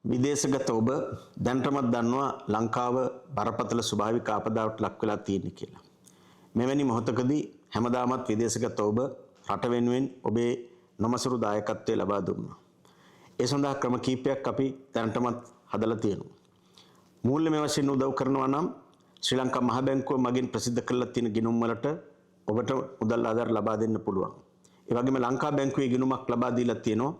විදේශගත ඔබ දැනටමත් දන්නවා ලංකාව බරපතල ස්වභාවික ආපදාවට ලක් වෙලා තියෙන්නේ කියලා. මෙවැනි මොහොතකදී හැමදාමත් විදේශගත ඔබ රට වෙනුවෙන් ඔබේ නොමසුරු දායකත්වය ලබා දුන්නා. ඒ සඳහා ක්‍රම කීපයක් අපි දැනටමත් හදලා තියෙනවා. මූල්‍යමය වශයෙන් උදව් කරනවා නම් ශ්‍රී ලංකා මහ බැංකුව මගින් ප්‍රසිද්ධ කරලා තියෙන ගිණුම් වලට ඔබට මුදල් ආධාර ලබා දෙන්න පුළුවන්. ඒ වගේම ලංකා බැංකුවේ ගිණුමක් ලබා දීලා තියෙනවා.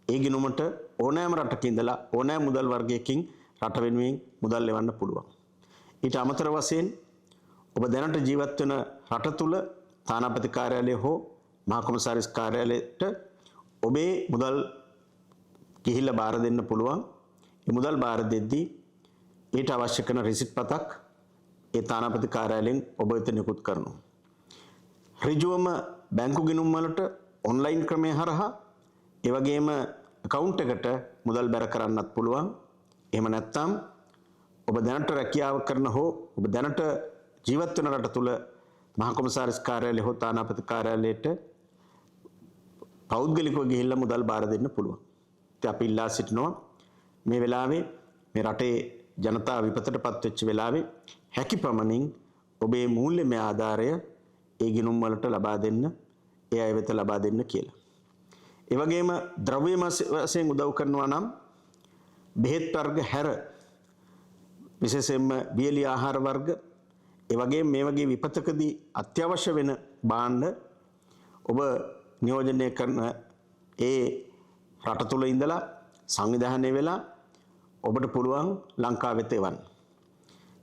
ඒ ගිණුමට ඕනෑම රටක ඉඳලා ඕනෑම මුදල් වර්ගයකින් රට වෙනුවෙන් මුදල් ලෙවන්න පුළුවන්. ඊට අමතර වශයෙන් ඔබ දැනට ජීවත් වෙන රට තුල තානාපති කාර්යාලය හෝ මහා කොමසාරිස් කාර්යාලයට ඔබේ මුදල් ගිහිල්ලා බාර දෙන්න පුළුවන්. ඒ මුදල් බාර දෙද්දී ඊට අවශ්‍ය කරන රිසිට් පතක් ඒ තානාපති කාර්යාලයෙන් ඔබ වෙත නිකුත් කරනවා. ඍජුවම බැංකු ගිණුම් වලට ඔන්ලයින් ක්‍රමය හරහා ඒ වගේම account එකට මුදල් බැර කරන්නත් පුළුවන්. එහෙම නැත්නම් ඔබ දැනට රැකියාව කරන හෝ ඔබ දැනට ජීවත් වෙන රට තුල මහා කොමසාරිස් කාර්යාලය හෝ තානාපති කාර්යාලයට පෞද්ගලිකව ගිහිල්ලා මුදල් බාර දෙන්න පුළුවන්. ඉතින් අපි ඉල්ලා සිටිනවා මේ වෙලාවේ මේ රටේ ජනතාව විපතටපත් වෙච්ච වෙලාවේ හැකි පමණින් ඔබේ මූල්‍යමය ආධාරය ඒ ගිණුම් වලට ලබා දෙන්න, ඒ අය වෙත ලබා දෙන්න කියලා. ඒ වගේම ද්‍රව්‍යමය වශයෙන් උදව් කරනවා නම් බෙහෙත් වර්ග හැර විශේෂයෙන්ම බියලි ආහාර වර්ග ඒ වගේම මේ වගේ විපතකදී අත්‍යවශ්‍ය වෙන භාණ්ඩ ඔබ නියෝජනය කරන ඒ රට තුල ඉඳලා සංවිධානය වෙලා ඔබට පුළුවන් ලංකාවෙත එවන්න.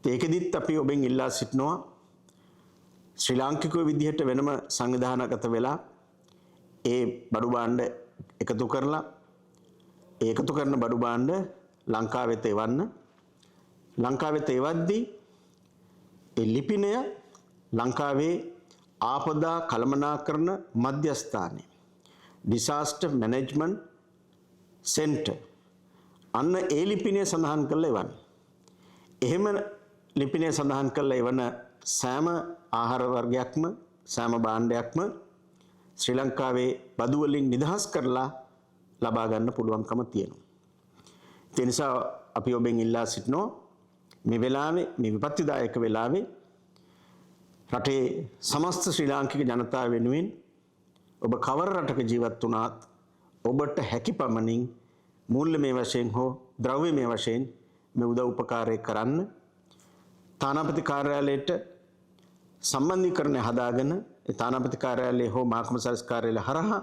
ඒකෙදිත් අපි ඔබෙන් ඉල්ලා සිටිනවා ශ්‍රී ලාංකිකයෝ විදිහට වෙනම සංවිධානගත වෙලා ඒ බඩු භාණ්ඩ එකතු කරලා ඒ එකතු කරන බඩු භාණ්ඩ ලංකාවෙත එවන්න. ලංකාවෙත එවද්දී ඒ ලිපිනය ලංකාවේ ආපදා කළමනාකරණ මධ්‍යස්ථානය disaster management center අන්න ඒ ලිපිනය සඳහන් කරලා එවන්න. එහෙම ලිපිනය සඳහන් කරලා එවන සෑම ආහාර වර්ගයක්ම සෑම භාණ්ඩයක්ම ශ්‍රී ලංකාවේ බදු වලින් නිදහස් කරලා ලබා ගන්න පුළුවන්කම තියෙනවා. ඒ නිසා අපි ඔබෙන් ඉල්ලා සිටිනවා මේ වෙලාවේ මේ විපත්තිදායක වෙලාවේ රටේ සමස්ත ශ්‍රී ලාංකික ජනතාව වෙනුවෙන් ඔබ කවර රටක ජීවත් වුණත් ඔබට හැකි පමණින් මූල්‍යමය වශයෙන් හෝ ද්‍රව්‍යමය වශයෙන් මේ උදව් උපකාරය කරන්න තානාපති කාර්යාලයට සම්බන්ධීකරණය හදාගෙන ඒ තානාපති කාර්යාලය හෝ මහා කොමසාරිස් කාර්යාලය හරහා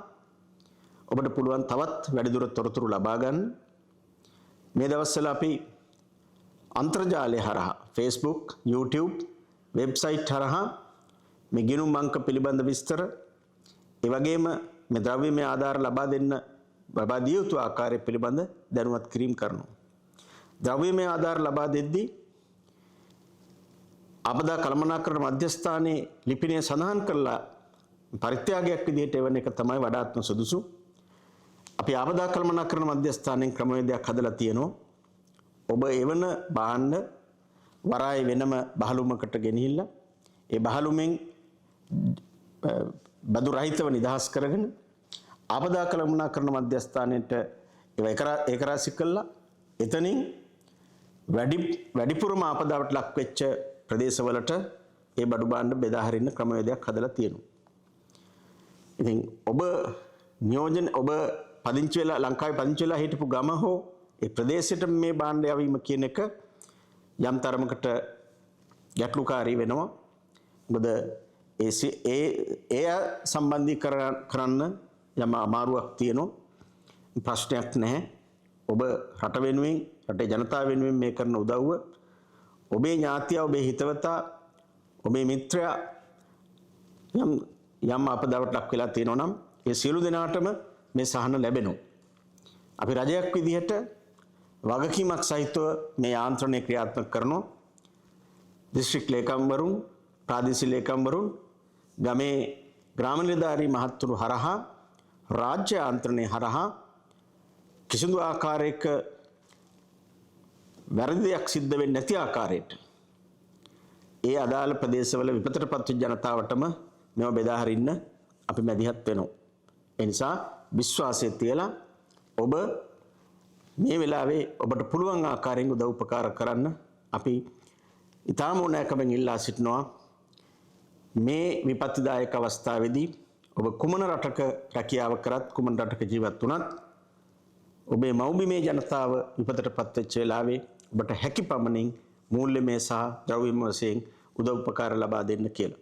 ඔබට පුළුවන් තවත් වැඩිදුර තොරතුරු ලබා ගන්න. මේ දවස්වල අපි අන්තර්ජාලය හරහා Facebook, YouTube, වෙබ්සයිට් හරහා මේ ගිණුම් අංක පිළිබඳ විස්තර ඒ වගේම මේ ද්‍රව්‍යමය ආධාර ලබා දිය යුතු ආකාරය පිළිබඳ දැනුවත් කිරීම කරනවා. ද්‍රව්‍යමය ආධාර ලබා දෙද්දී ආපදා කළමනාකරණ මධ්‍යස්ථානයේ ලිපිනය සඳහන් කරලා පරිත්‍යාගයක් විදිහට එවන එක තමයි වඩාත්ම සුදුසු. අපි ආපදා කළමනාකරණ මධ්‍යස්ථානයෙන් ක්‍රමවේදයක් හදලා තියෙනවා. ඔබ එවන භාණ්ඩ වරායේ වෙනම බහලුමකට ගෙනහිල්ලා ඒ බහලුමෙන් බදු රහිතව නිදහස් කරගෙන ආපදා කළමනාකරණ මධ්‍යස්ථානයට ඒක රාශි කළා. එතනින් වැඩිපුරම ආපදාවට ලක් වෙච්ච ප්‍රදේශවලට ඒ බඩු භාණ්ඩ බෙදා හරින්න ක්‍රමවේදයක් හදලා තියෙනවා. ඉතින් ඔබ පදිංචි වෙලා ලංකාවේ පදිංචි වෙලා හිටපු ගම හෝ ඒ ප්‍රදේශයට මේ භාණ්ඩ යවීම කියන එක යම් තරමකට ගැටලුකාරී වෙනවා. මොකද ඒ සම්බන්ධීකරන්න යම් අමාරුවක් තියෙනවා. ප්‍රශ්නයක් නැහැ. ඔබ රට වෙනුවෙන් රටේ ජනතාව වෙනුවෙන් මේ කරන උදව්ව ඔබේ ඥාතියා ඔබේ හිතවතා ඔබේ මිත්‍රයා යම් අපදාවට ලක් වෙලා තියෙනවා නම් ඒ සියලු දෙනාටම මේ සහන ලැබෙනවා. අපි රජයක් විදිහට වගකීමක් සහිතව මේ යාන්ත්‍රණය ක්‍රියාත්මක කරනවා. දිස්ත්‍රික් ලේකම්වරුන් ප්‍රාදේශීය ලේකම්වරුන් ගමේ ග්‍රාම නිලධාරී මහත්තුරු හරහා රාජ්‍ය යාන්ත්‍රණය හරහා කිසිදු ආකාරයක වැරදි දෙයක් සිද්ධ වෙන්නේ නැති ආකාරයට ඒ අදාළ ප්‍රදේශවල විපතටපත් වෙච්ච ජනතාවටම මේව බෙදා හරින්න අපි මැදිහත් වෙනවා. ඒ නිසා විශ්වාසය තියලා ඔබ මේ වෙලාවේ ඔබට පුළුවන් ආකාරයෙන් උදව් උපකාර කරන්න අපි ඊටම ඕනෑකමින් ඉල්ලා සිටිනවා. මේ විපත්තිදායක අවස්ථාවේදී ඔබ කුමන රටක රැකියාව කරත් කුමන රටක ජීවත් වුණත් ඔබේ මව්බිමේ ජනතාව විපතටපත් වෙච්ච වෙලාවේ ඔබට හැකි පමණින් මූල්‍යමය සහ ද්‍රව්‍යමය වශයෙන් උදව් උපකාර ලබා දෙන්න කියලා.